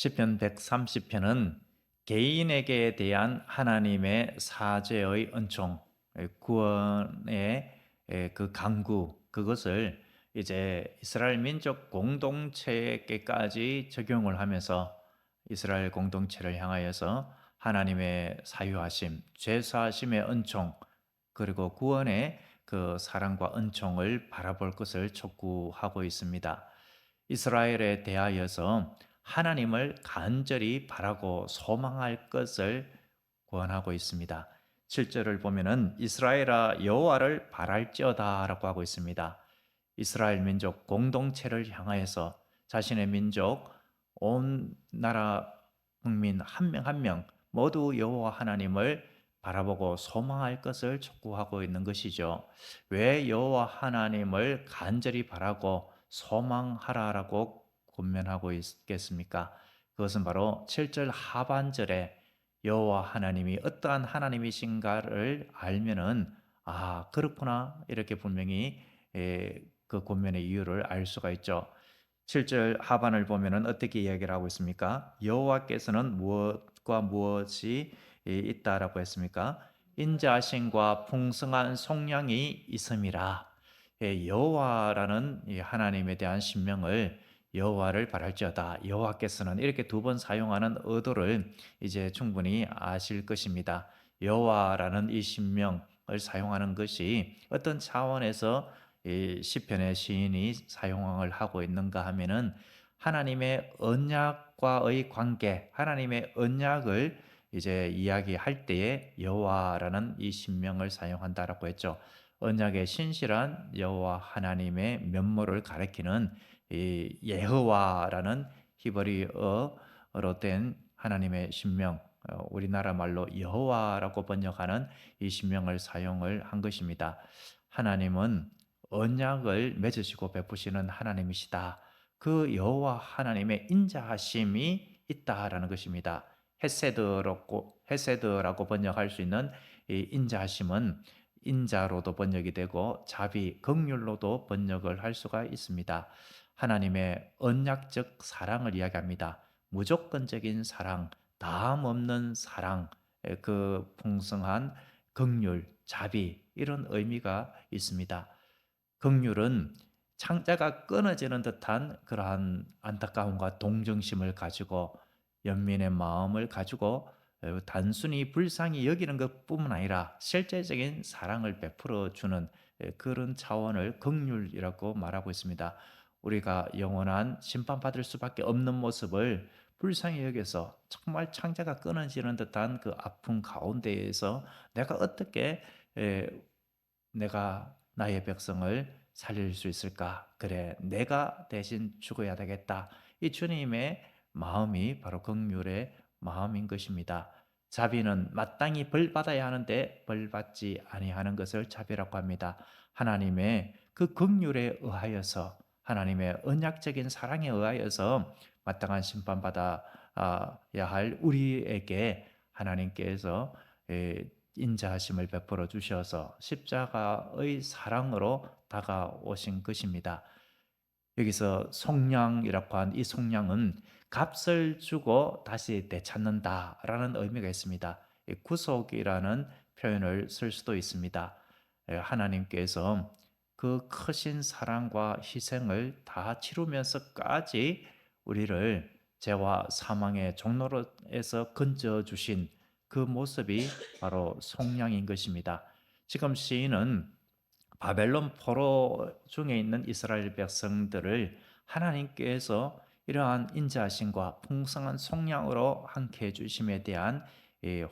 시편 130편은 개인에게 대한 하나님의 사죄의 은총, 구원의 그 강구, 그것을 이제 이스라엘 민족 공동체에게까지 적용을 하면서 이스라엘 공동체를 향하여서 하나님의 사유하심, 죄사하심의 은총, 그리고 구원의 그 사랑과 은총을 바라볼 것을 촉구하고 있습니다. 이스라엘에 대하여서 하나님을 간절히 바라고 소망할 것을 권하고 있습니다. 7절을 보면은 이스라엘아 여호와를 바랄지어다라고 하고 있습니다. 이스라엘 민족 공동체를 향하여서 자신의 민족 온 나라 국민 한 명 한 명 모두 여호와 하나님을 바라보고 소망할 것을 촉구하고 있는 것이죠. 왜 여호와 하나님을 간절히 바라고 소망하라라고 권면하고 있겠습니까? 그것은 바로 7절 하반절에 여호와 하나님이 어떠한 하나님이신가를 알면은 아 그렇구나 이렇게 분명히 그 권면의 이유를 알 수가 있죠. 7절 하반을 보면은 어떻게 이야기를 하고 있습니까? 여호와께서는 무엇과 무엇이 있다라고 했습니까? 인자하심과 풍성한 속량이 있음이라. 여호와라는 이 하나님에 대한 신명을 여호와를 바랄지어다. 여호와께서는 이렇게 두 번 사용하는 의도를 이제 충분히 아실 것입니다. 여호와라는 이 신명을 사용하는 것이 어떤 차원에서 이 시편의 시인이 사용을 하고 있는가 하면은 하나님의 언약과의 관계, 하나님의 언약을 이제 이야기할 때에 여호와라는 이 신명을 사용한다라고 했죠. 언약의 신실한 여호와 하나님의 면모를 가리키는 이 예호와라는 히브리어로 된 하나님의 신명, 우리나라 말로 여호와라고 번역하는 이 신명을 사용을 한 것입니다. 하나님은 언약을 맺으시고 베푸시는 하나님이시다. 그 여호와 하나님의 인자하심이 있다라는 것입니다. 헤세드라고 번역할 수 있는 이 인자하심은 인자로도 번역이 되고 자비, 긍휼로도 번역을 할 수가 있습니다. 하나님의 언약적 사랑을 이야기합니다. 무조건적인 사랑, 다음 없는 사랑, 그 풍성한 긍휼, 자비 이런 의미가 있습니다. 긍휼은 창자가 끊어지는 듯한 그러한 안타까움과 동정심을 가지고 연민의 마음을 가지고 단순히 불쌍히 여기는 것뿐만 아니라 실제적인 사랑을 베풀어 주는 그런 차원을 긍휼이라고 말하고 있습니다. 우리가 영원한 심판받을 수밖에 없는 모습을 불쌍히 여겨서 정말 창자가 끊어지는 듯한 그 아픔 가운데에서 내가 어떻게 에, 내가 나의 백성을 살릴 수 있을까? 그래, 내가 대신 죽어야 되겠다. 이 주님의 마음이 바로 긍휼의 마음인 것입니다. 자비는 마땅히 벌 받아야 하는데 벌 받지 아니하는 것을 자비라고 합니다. 하나님의 그 긍휼에 의하여서 하나님의 언약적인 사랑에 의하여서 마땅한 심판받아야 할 우리에게 하나님께서 인자하심을 베풀어 주셔서 십자가의 사랑으로 다가오신 것입니다. 여기서 속량이라고 한 이 속량은 값을 주고 다시 되찾는다라는 의미가 있습니다. 구속이라는 표현을 쓸 수도 있습니다. 하나님께서 그 크신 사랑과 희생을 다 치르면서까지 우리를 죄와 사망의 종로에서 건져 주신 그 모습이 바로 속량인 것입니다. 지금 시인은 바벨론 포로 중에 있는 이스라엘 백성들을 하나님께서 이러한 인자하심과 풍성한 속량으로 함께 해주심에 대한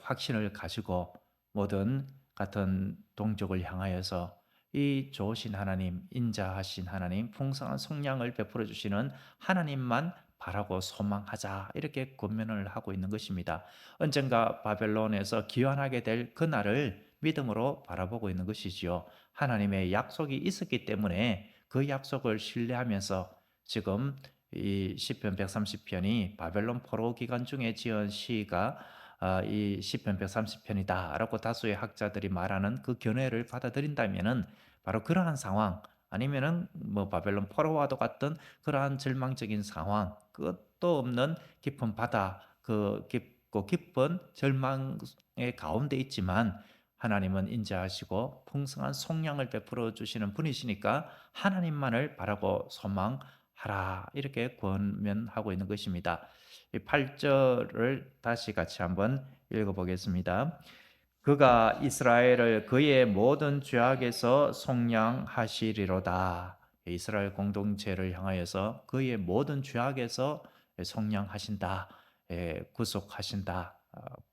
확신을 가지고 모든 같은 동족을 향하여서 이 좋으신 하나님, 인자하신 하나님, 풍성한 속량을 베풀어 주시는 하나님만 바라고 소망하자 이렇게 권면을 하고 있는 것입니다. 언젠가 바벨론에서 귀환하게 될 그날을 믿음으로 바라보고 있는 것이지요. 하나님의 약속이 있었기 때문에 그 약속을 신뢰하면서 지금 이 시편 130편이 바벨론 포로 기간 중에 지은 시가 이 시편 130편이다라고 다수의 학자들이 말하는 그 견해를 받아들인다면은 바로 그러한 상황 아니면은 뭐 바벨론 포로와도 같은 그러한 절망적인 상황 그 끝도 없는 깊은 바다, 그 깊고 깊은 절망의 가운데 있지만 하나님은 인자하시고 풍성한 속량을 베풀어 주시는 분이시니까 하나님만을 바라고 소망하라, 이렇게 권면하고 있는 것입니다. 이 8절을 다시 같이 한번 읽어보겠습니다. 그가 이스라엘을 그의 모든 죄악에서 속량하시리로다. 이스라엘 공동체를 향하여서 그의 모든 죄악에서 속량하신다, 구속하신다,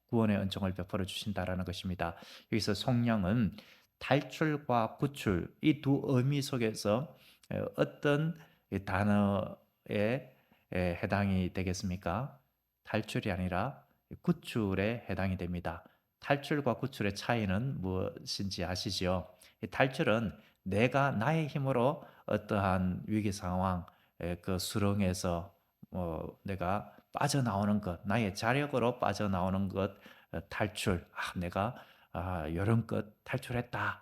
구원의 은총을 베풀어 주신다라는 것입니다. 여기서 속량은 탈출과 구출, 이 두 의미 속에서 어떤 단어에 해당이 되겠습니까? 탈출이 아니라 구출에 해당이 됩니다. 탈출과 구출의 차이는 무엇인지 아시지요? 탈출은 내가 나의 힘으로 어떠한 위기 상황, 그 수렁에서 내가 빠져나오는 것, 나의 자력으로 빠져나오는 것, 탈출. 내가 요런껏 탈출했다.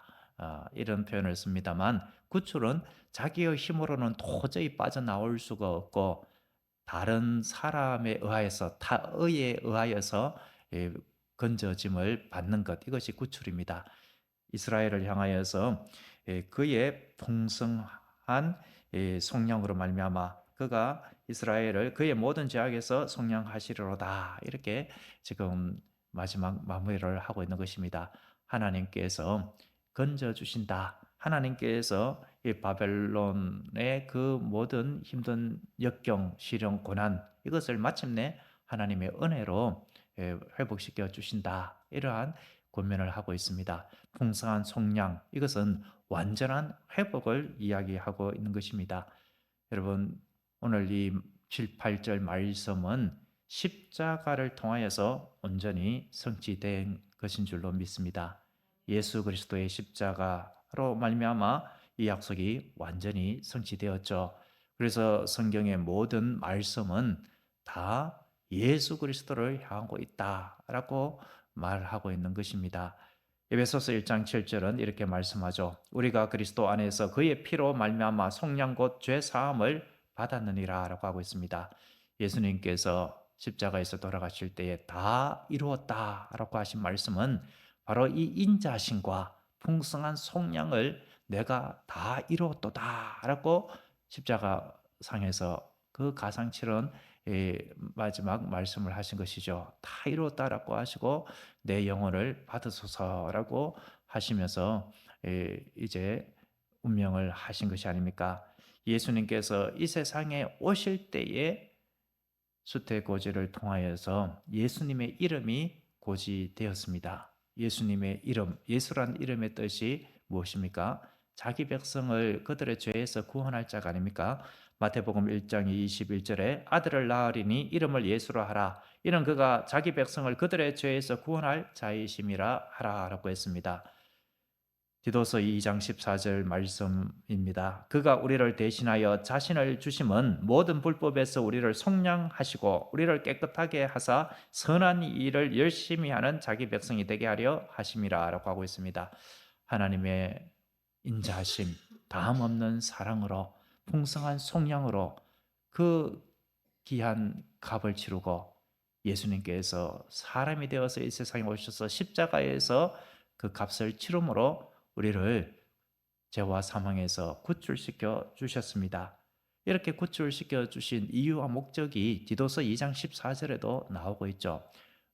이런 표현을 씁니다만, 구출은 자기의 힘으로는 도저히 빠져나올 수가 없고 다른 사람에 의하여서, 타의에 의하여서 예, 건져짐을 받는 것, 이것이 구출입니다. 이스라엘을 향하여서 그의 풍성한 속량으로 말미암아 그가 이스라엘을 그의 모든 죄악에서 속량하시리로다, 이렇게 지금 마지막 마무리를 하고 있는 것입니다. 하나님께서 건져 주신다. 하나님께서 이 바벨론의 그 모든 힘든 역경, 시련, 고난, 이것을 마침내 하나님의 은혜로 회복시켜 주신다, 이러한 권면을 하고 있습니다. 풍성한 속량, 이것은 완전한 회복을 이야기하고 있는 것입니다. 여러분, 오늘 이 7, 8절 말씀은 십자가를 통하여서 온전히 성취된 것인 줄로 믿습니다. 예수 그리스도의 십자가로 말미암아 이 약속이 완전히 성취되었죠. 그래서 성경의 모든 말씀은 다 예수 그리스도를 향하고 있다라고 말하고 있는 것입니다. 에베소서 1장 7절은 이렇게 말씀하죠. 우리가 그리스도 안에서 그의 피로 말미암아 속량 곧 죄 사함을 받았느니라라고 하고 있습니다. 예수님께서 십자가에서 돌아가실 때에 다 이루었다라고 하신 말씀은 바로 이 인자심과 풍성한 속량을 내가 다 이루었도다라고 십자가 상에서 그 가상칠은 마지막 말씀을 하신 것이죠. 다 이루었다라고 하시고 내 영혼을 받으소서라고 하시면서 이제 운명을 하신 것이 아닙니까? 예수님께서 이 세상에 오실 때에 수태고지를 통하여서 예수님의 이름이 고지되었습니다. 예수님의 이름, 예수란 이름의 뜻이 무엇입니까? 자기 백성을 그들의 죄에서 구원할 자가 아닙니까? 마태복음 1장 21절에 아들을 낳으리니 이름을 예수라 하라. 이는 그가 자기 백성을 그들의 죄에서 구원할 자이심이라 하라라고 했습니다. 디도서 2장 14절 말씀입니다. 그가 우리를 대신하여 자신을 주심은 모든 불법에서 우리를 속량하시고 우리를 깨끗하게 하사 선한 일을 열심히 하는 자기 백성이 되게 하려 하심이라라고 하고 있습니다. 하나님의 인자하심, 다음 없는 사랑으로 풍성한 속량으로 그 귀한 값을 치르고 예수님께서 사람이 되어서 이 세상에 오셔서 십자가에서 그 값을 치름으로 우리를 죄와 사망에서 구출시켜 주셨습니다. 이렇게 구출시켜 주신 이유와 목적이 디도서 2장 14절에도 나오고 있죠.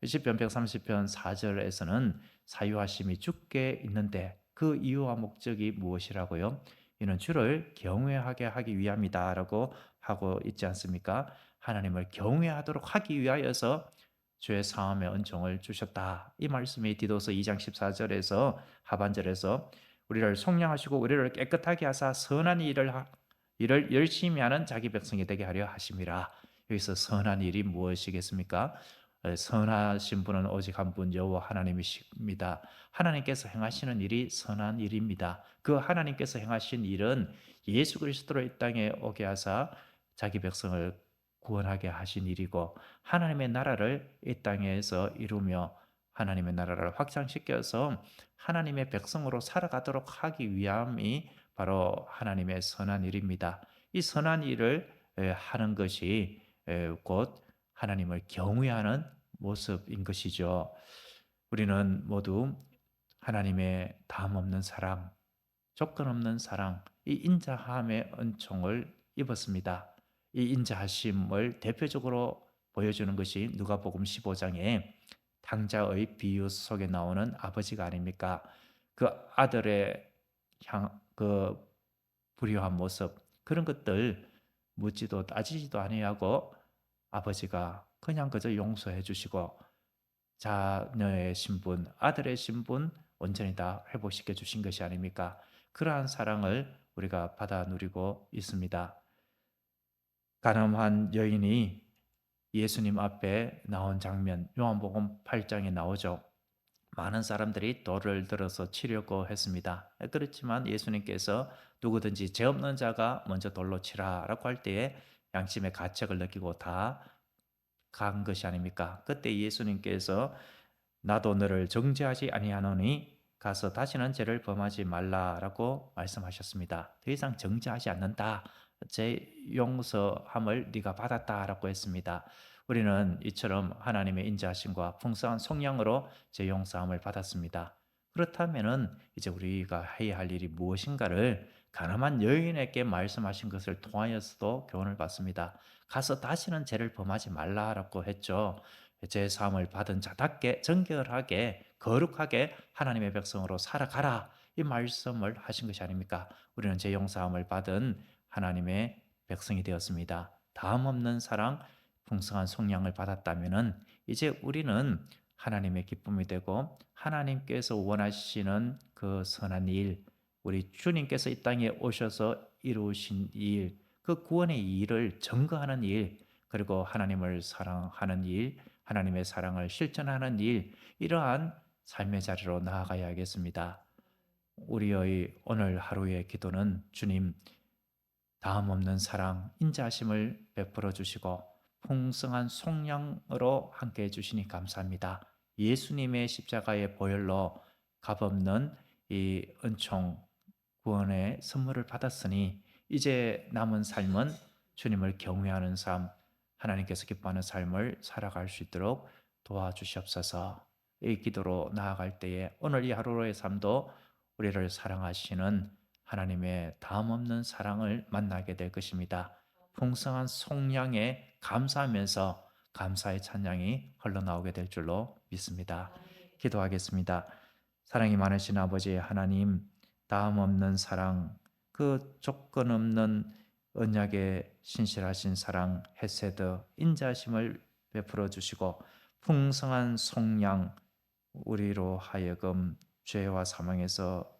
시편 130편 4절에서는 사유하심이 주께 있는데 그 이유와 목적이 무엇이라고요? 이는 주를 경외하게 하기 위함이다라고 하고 있지 않습니까? 하나님을 경외하도록 하기 위하여서 죄 사함의 은총을 주셨다. 이 말씀이 디도서 2장 14절에서 하반절에서 우리를 속량하시고 우리를 깨끗하게 하사 선한 일을 열심히 하는 자기 백성이 되게 하려 하심이라. 여기서 선한 일이 무엇이겠습니까? 선하신 분은 오직 한 분 여호와 하나님이십니다. 하나님께서 행하시는 일이 선한 일입니다. 그 하나님께서 행하신 일은 예수 그리스도를 이 땅에 오게 하사 자기 백성을 구원하게 하신 일이고 하나님의 나라를 이 땅에서 이루며 하나님의 나라를 확장시켜서 하나님의 백성으로 살아가도록 하기 위함이 바로 하나님의 선한 일입니다. 이 선한 일을 하는 것이 곧 하나님을 경외하는 모습인 것이죠. 우리는 모두 하나님의 다음 없는 사랑, 조건 없는 사랑, 이 인자함의 은총을 입었습니다. 이 인자하심을 대표적으로 보여주는 것이 누가복음 15장에 탕자의 비유 속에 나오는 아버지가 아닙니까? 그 아들의 그 불효한 모습, 그런 것들 묻지도 따지지도 아니하고 아버지가 그냥 그저 용서해 주시고 자녀의 신분, 아들의 신분 온전히 다 회복시켜 주신 것이 아닙니까? 그러한 사랑을 우리가 받아 누리고 있습니다. 가늠한 여인이 예수님 앞에 나온 장면, 요한복음 8장에 나오죠. 많은 사람들이 돌을 들어서 치려고 했습니다. 그렇지만 예수님께서 누구든지 죄 없는 자가 먼저 돌로 치라라고 할 때에 양심의 가책을 느끼고 다 간 것이 아닙니까? 그때 예수님께서 나도 너를 정죄하지 아니하노니 가서 다시는 죄를 범하지 말라라고 말씀하셨습니다. 더 이상 정죄하지 않는다. 제 용서함을 네가 받았다라고 했습니다. 우리는 이처럼 하나님의 인자하심과 풍성한 속량으로 제 용서함을 받았습니다. 그렇다면은 이제 우리가 해야 할 일이 무엇인가를 가늠한 여인에게 말씀하신 것을 통하여서도 교훈을 받습니다. 가서 다시는 죄를 범하지 말라라고 했죠. 제 사함을 받은 자답게 정결하게 거룩하게 하나님의 백성으로 살아가라, 이 말씀을 하신 것이 아닙니까? 우리는 제 용서함을 받은 하나님의 백성이 되었습니다. 다음 없는 사랑, 풍성한 속량을 받았다면은 이제 우리는 하나님의 기쁨이 되고 하나님께서 원하시는 그 선한 일, 우리 주님께서 이 땅에 오셔서 이루신 일, 그 구원의 일을 증거하는 일, 그리고 하나님을 사랑하는 일, 하나님의 사랑을 실천하는 일, 이러한 삶의 자리로 나아가야겠습니다. 우리의 오늘 하루의 기도는 주님, 다음 없는 사랑, 인자하심을 베풀어 주시고 풍성한 속량으로 함께 해 주시니 감사합니다. 예수님의 십자가의 보혈로 값없는 이 은총 구원의 선물을 받았으니 이제 남은 삶은 주님을 경외하는 삶, 하나님께서 기뻐하는 삶을 살아갈 수 있도록 도와주시옵소서. 이 기도로 나아갈 때에 오늘 이 하루의 삶도 우리를 사랑하시는 하나님의 다음 없는 사랑을 만나게 될 것입니다. 풍성한 속량에 감사하면서 감사의 찬양이 흘러나오게 될 줄로 믿습니다. 기도하겠습니다. 사랑이 많으신 아버지 하나님, 다음 없는 사랑, 그 조건 없는 언약의 신실하신 사랑, 헤세드, 인자심을 베풀어 주시고 풍성한 속량, 우리로 하여금 죄와 사망에서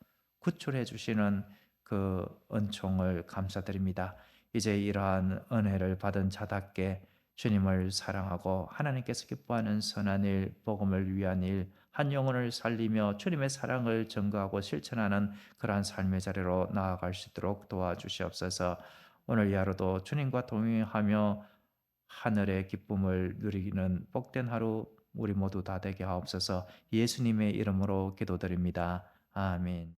구출해 주시는 그 은총을 감사드립니다. 이제 이러한 은혜를 받은 자답게 주님을 사랑하고 하나님께서 기뻐하는 선한 일, 복음을 위한 일, 한 영혼을 살리며 주님의 사랑을 증거하고 실천하는 그러한 삶의 자리로 나아갈 수 있도록 도와주시옵소서. 오늘 이 하루도 주님과 동행하며 하늘의 기쁨을 누리는 복된 하루 우리 모두 다 되게 하옵소서. 예수님의 이름으로 기도드립니다. 아멘.